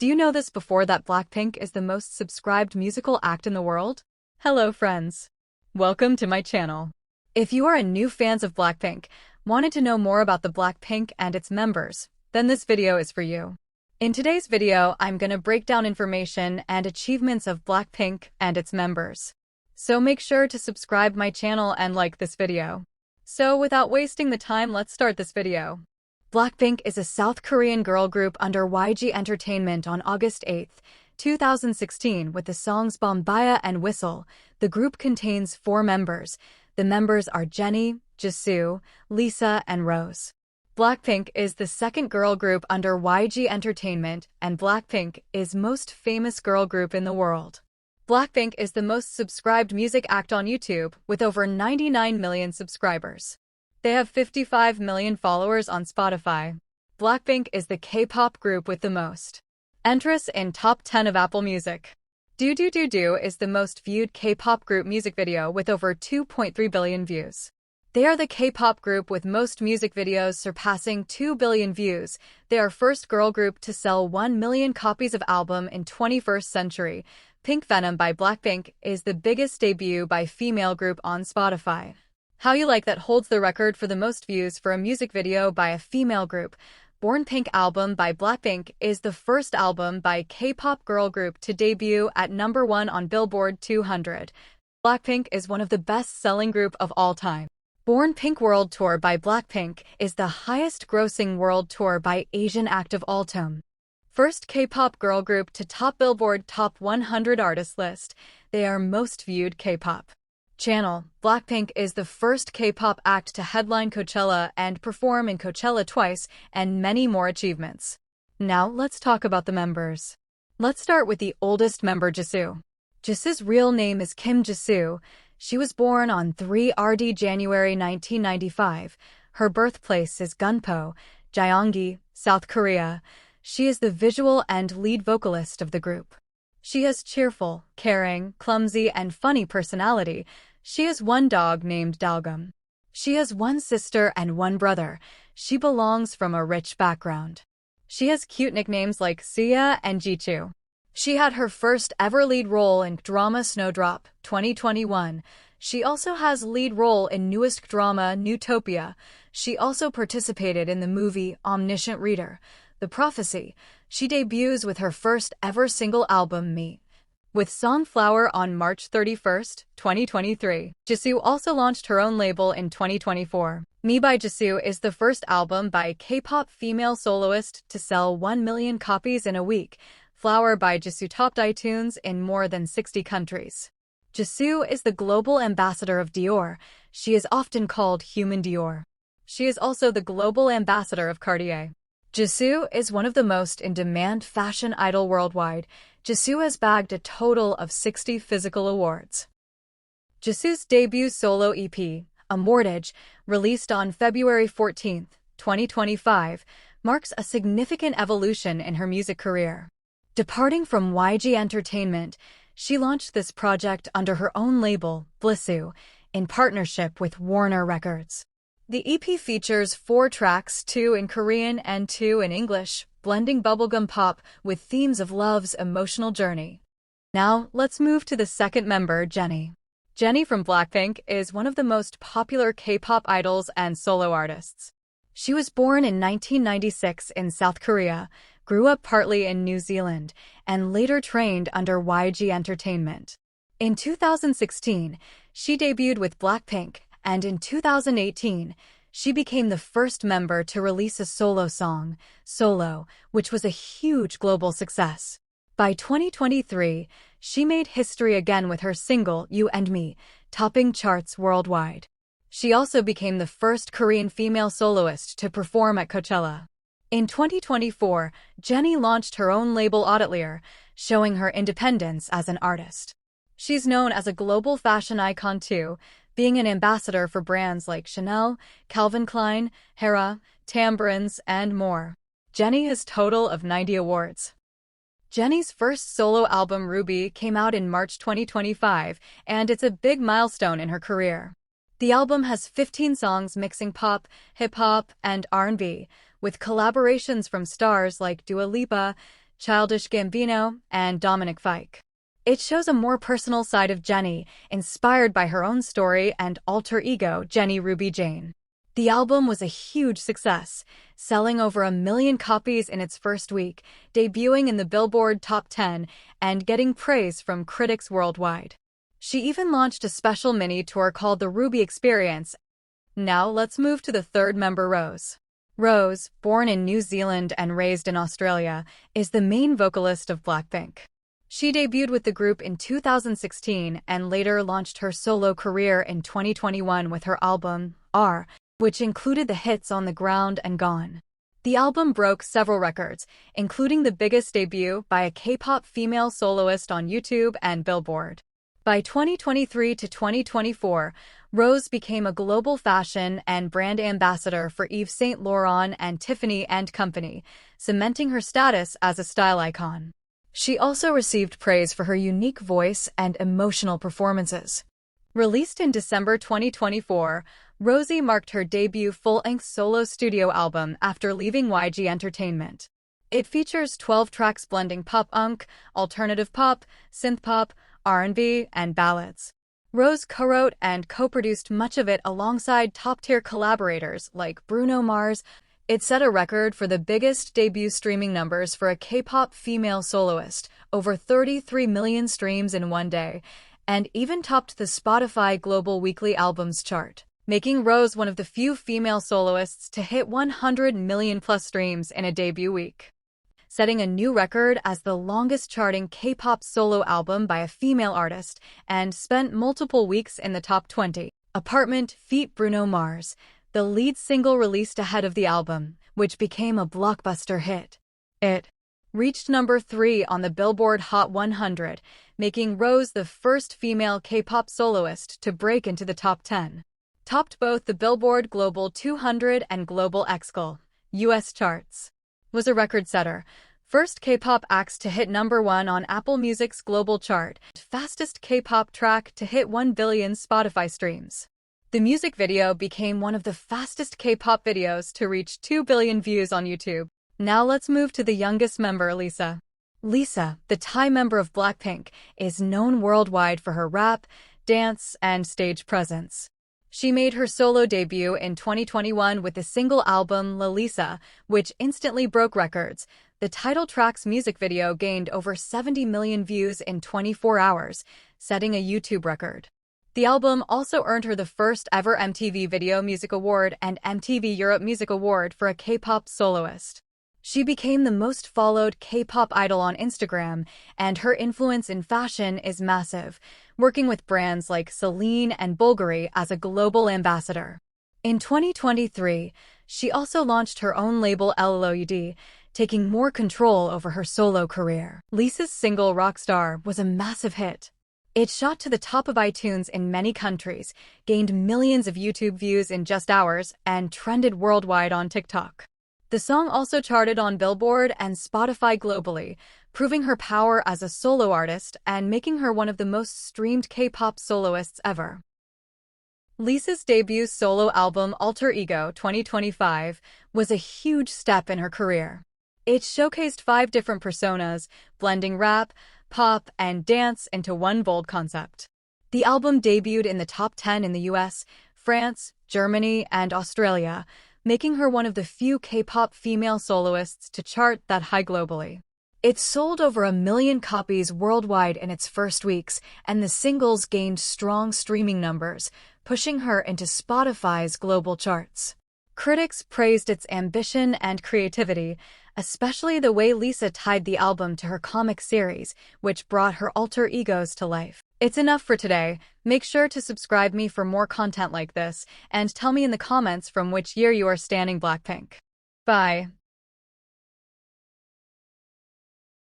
Do you know this before that Blackpink is the most subscribed musical act in the world? Hello friends. Welcome to my channel. If you are a new fans of Blackpink, wanted to know more about the Blackpink and its members, then this video is for you. In today's video, I'm gonna break down information and achievements of Blackpink and its members. So make sure to subscribe my channel and like this video. So without wasting the time, let's start this video. Blackpink is a South Korean girl group under YG Entertainment on August 8, 2016 with the songs Bombaya and Whistle. The group contains 4 members. The members are Jennie, Jisoo, Lisa, and Rose. Blackpink is the second girl group under YG Entertainment, and Blackpink is most famous girl group in the world. Blackpink is the most subscribed music act on YouTube with over 99 million subscribers. They have 55 million followers on Spotify. Blackpink is the K-pop group with the most entries in top 10 of Apple Music. Do Do Do Do is the most viewed K-pop group music video with over 2.3 billion views. They are the K-pop group with most music videos surpassing 2 billion views. They are first girl group to sell 1 million copies of album in 21st century. Pink Venom by Blackpink is the biggest debut by female group on Spotify. How You Like That holds the record for the most views for a music video by a female group. Born Pink album by Blackpink is the first album by K-pop girl group to debut at number 1 on Billboard 200. Blackpink is one of the best-selling group of all time. Born Pink World Tour by Blackpink is the highest-grossing world tour by Asian act of all time. First K-pop girl group to top Billboard Top 100 artist list. They are most viewed K-pop channel. Blackpink is the first K-pop act to headline Coachella and perform in Coachella twice, and many more achievements. Now let's talk about the members. Let's start with the oldest member, Jisoo. Jisoo's real name is Kim Jisoo. She was born on 3rd January 1995. Her birthplace is Gunpo, Gyeonggi, South Korea. She is the visual and lead vocalist of the group. She has cheerful, caring, clumsy, and funny personality. She has one dog named Dalgam. She has one sister and one brother. She belongs from a rich background. She has cute nicknames like Sia and Jichu. She had her first ever lead role in drama Snowdrop, 2021. She also has lead role in newest drama Newtopia. She also participated in the movie Omniscient Reader, The Prophecy. She debuts with her first ever single album, Me, with song Flower on March 31, 2023. Jisoo also launched her own label in 2024. Me by Jisoo is the first album by K-pop female soloist to sell 1 million copies in a week. Flower by Jisoo topped iTunes in more than 60 countries. Jisoo is the global ambassador of Dior. She is often called Human Dior. She is also the global ambassador of Cartier. Jisoo is one of the most in-demand fashion idol worldwide. Jisoo has bagged a total of 60 physical awards. Jisoo's debut solo EP, A Mortgage, released on February 14, 2025, marks a significant evolution in her music career. Departing from YG Entertainment, she launched this project under her own label, Blissoo, in partnership with Warner Records. The EP features 4 tracks, 2 in Korean and 2 in English, blending bubblegum pop with themes of love's emotional journey. Now, let's move to the second member, Jennie. Jennie from Blackpink is one of the most popular K-pop idols and solo artists. She was born in 1996 in South Korea, grew up partly in New Zealand, and later trained under YG Entertainment. In 2016, she debuted with Blackpink, and in 2018, she became the first member to release a solo song, Solo, which was a huge global success. By 2023, she made history again with her single, You and Me, topping charts worldwide. She also became the first Korean female soloist to perform at Coachella. In 2024, Jennie launched her own label Auditlier, showing her independence as an artist. She's known as a global fashion icon too, being an ambassador for brands like Chanel, Calvin Klein, Hera, Tambourines, and more. Jennie has a total of 90 awards. Jennie's first solo album, Ruby, came out in March 2025, and it's a big milestone in her career. The album has 15 songs mixing pop, hip-hop, and R&B, with collaborations from stars like Dua Lipa, Childish Gambino, and Dominic Fike. It shows a more personal side of Jennie, inspired by her own story and alter ego, Jennie Ruby Jane. The album was a huge success, selling over 1 million copies in its first week, debuting in the Billboard Top 10, and getting praise from critics worldwide. She even launched a special mini-tour called the Ruby Experience. Now let's move to the third member, Rose. Rose, born in New Zealand and raised in Australia, is the main vocalist of Blackpink. She debuted with the group in 2016 and later launched her solo career in 2021 with her album, R, which included the hits On the Ground and Gone. The album broke several records, including the biggest debut by a K-pop female soloist on YouTube and Billboard. By 2023 to 2024, Rose became a global fashion and brand ambassador for Yves Saint Laurent and Tiffany & Company, cementing her status as a style icon. She also received praise for her unique voice and emotional performances. Released in December 2024, Rosie marked her debut full-length solo studio album after leaving YG Entertainment. It features 12 tracks blending pop-punk, alternative pop, synth-pop, R&B, and ballads. Rose co-wrote and co-produced much of it alongside top-tier collaborators like Bruno Mars. It set a record for the biggest debut streaming numbers for a K-pop female soloist, over 33 million streams in one day, and even topped the Spotify Global Weekly Albums chart, making Rose one of the few female soloists to hit 100 million-plus streams in a debut week, setting a new record as the longest-charting K-pop solo album by a female artist, and spent multiple weeks in the top 20. Apartment feat. Bruno Mars, the lead single released ahead of the album, which became a blockbuster hit. It reached number 3 on the Billboard Hot 100, making Rose the first female K-pop soloist to break into the top 10. Topped both the Billboard Global 200 and Global XGL US charts. Was a record-setter, first K-pop acts to hit number 1 on Apple Music's global chart, fastest K-pop track to hit 1 billion Spotify streams. The music video became one of the fastest K-pop videos to reach 2 billion views on YouTube. Now let's move to the youngest member, Lisa. Lisa, the Thai member of Blackpink, is known worldwide for her rap, dance, and stage presence. She made her solo debut in 2021 with the single album La Lisa, which instantly broke records. The title track's music video gained over 70 million views in 24 hours, setting a YouTube record. The album also earned her the first ever MTV Video Music Award and MTV Europe Music Award for a K-pop soloist. She became the most followed K-pop idol on Instagram, and her influence in fashion is massive, working with brands like Celine and Bulgari as a global ambassador. In 2023, she also launched her own label LLOUD, taking more control over her solo career. Lisa's single Rockstar was a massive hit. It shot to the top of iTunes in many countries, gained millions of YouTube views in just hours, and trended worldwide on TikTok. The song also charted on Billboard and Spotify globally, proving her power as a solo artist and making her one of the most streamed K-pop soloists ever. Lisa's debut solo album Alter Ego 2025 was a huge step in her career. It showcased 5 different personas, blending rap, pop, and dance into one bold concept. The album debuted in the top 10 in the US, France, Germany, and Australia, making her one of the few K-pop female soloists to chart that high globally. It sold over 1 million copies worldwide in its first weeks, and the singles gained strong streaming numbers, pushing her into Spotify's global charts. Critics praised its ambition and creativity, especially the way Lisa tied the album to her comic series, which brought her alter egos to life. It's enough for today. Make sure to subscribe me for more content like this, and tell me in the comments from which year you are standing Blackpink. Bye.